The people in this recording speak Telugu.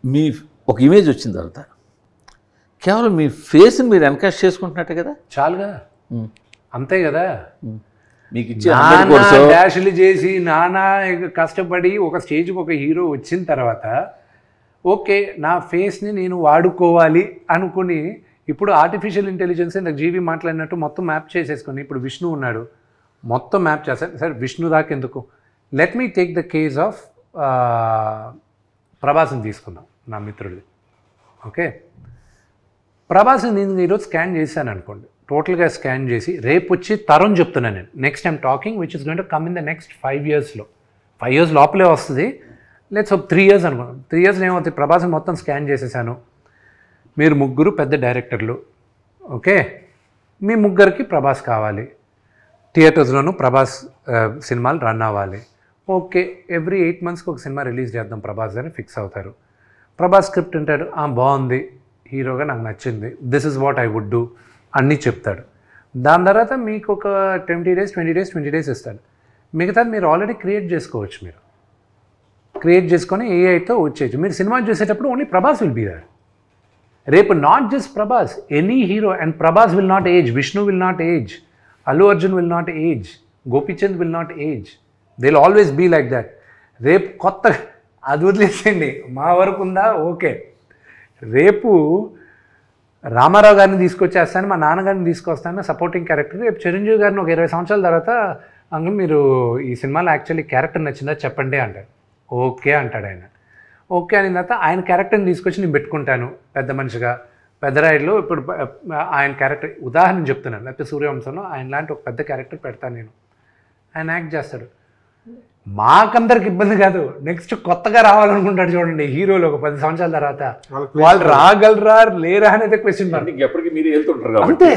మీ ఒక ఇమేజ్ వచ్చిన తర్వాత కేవలం మీ ఫేస్ని మీరు ఎన్కాస్ట్ చేసుకుంటున్నట్టే కదా. చాలుగా, అంతే కదా. మీకు ఇచ్చే డాష్లు చేసి నానా కష్టపడి ఒక స్టేజ్కి ఒక హీరో వచ్చిన తర్వాత ఓకే నా ఫేస్ని నేను వాడుకోవాలి అనుకుని ఇప్పుడు ఆర్టిఫిషియల్ ఇంటెలిజెన్స్ నాకు జీవి మాట్లాడినట్టు మొత్తం మ్యాప్ చేసేసుకొని ఇప్పుడు విష్ణు ఉన్నాడు మొత్తం మ్యాప్ చేస్తాను. సరే విష్ణు దాకా ఎందుకు, let me take the case of ప్రభాస్ని తీసుకుందాం నా మిత్రుడిది. ఓకే, ప్రభాస్ని నేను ఈరోజు స్కాన్ చేశాను అనుకోండి, టోటల్గా స్కాన్ చేసి రేపు వచ్చి తరుణ్ చెప్తున్నాను నేను next time talking which is going to come in the next 5 yearsలో 5 years లోపలే వస్తుంది. లెట్స్ 3 years అనుకున్నాం. 3 yearsలో ఏమవుతుంది, ప్రభాస్ని మొత్తం స్కాన్ చేసేసాను. మీరు ముగ్గురు పెద్ద డైరెక్టర్లు, ఓకే, మీ ముగ్గురికి ప్రభాస్ కావాలి, థియేటర్స్లోనూ ప్రభాస్ సినిమాలు రన్ అవ్వాలి. ఓకే, ఎవ్రీ 8 monthsకి ఒక సినిమా రిలీజ్ చేద్దాం ప్రభాస్ అని ఫిక్స్ అవుతారు. ప్రభాస్ స్క్రిప్ట్ అంటాడు, బాగుంది, హీరోగా నాకు నచ్చింది, this is what I would do అన్నీ చెప్తాడు. దాని తర్వాత మీకు ఒక 20 days ఇస్తాడు. మిగతాది మీరు ఆల్రెడీ క్రియేట్ చేసుకోవచ్చు. మీరు క్రియేట్ చేసుకొని ఏఐతో వచ్చేయచ్చు. మీరు సినిమా చూసేటప్పుడు only Prabhas will be there. రేపు not just Prabhas, any hero, and Prabhas will not age, Vishnu will not age, Allu Arjun will not age, Gopichand will not age, they will always be like that. రేపు కొత్త అది వదిలేసేయండి, మా వరకు ఉందా ఓకే, రేపు రామారావు గారిని తీసుకొచ్చేస్తాను, మా నాన్నగారిని తీసుకొస్తాను సపోర్టింగ్ క్యారెక్టర్. రేపు చిరంజీవి గారిని ఒక 20 సంవత్సరాల తర్వాత అంకుల్ మీరు ఈ సినిమాలో యాక్చువల్లీ క్యారెక్టర్ నచ్చిందా చెప్పండి అంటాడు. ఓకే అంటాడు ఆయన. ఓకే అయిన తర్వాత ఆయన క్యారెక్టర్ని తీసుకొచ్చి నేను పెట్టుకుంటాను పెద్ద మనిషిగా. పెద్దరాయుడులో ఇప్పుడు ఆయన క్యారెక్టర్ ఉదాహరణ చెప్తున్నాను, లేకపోతే సూర్యవంశంలో ఆయన లాంటి ఒక పెద్ద క్యారెక్టర్ పెడతాను నేను, ఆయన యాక్ట్ చేస్తాడు. మాకందరికి ఇబ్బంది కాదు, నెక్స్ట్ కొత్తగా రావాలనుకుంటాడు చూడండి హీరోలు ఒక 10 సంవత్సరాల తర్వాత, వాళ్ళు రాగలరా లేరా అనేది క్వశ్చన్. ఎప్పటికీ మీరు వెళ్తుంటారు అంతే.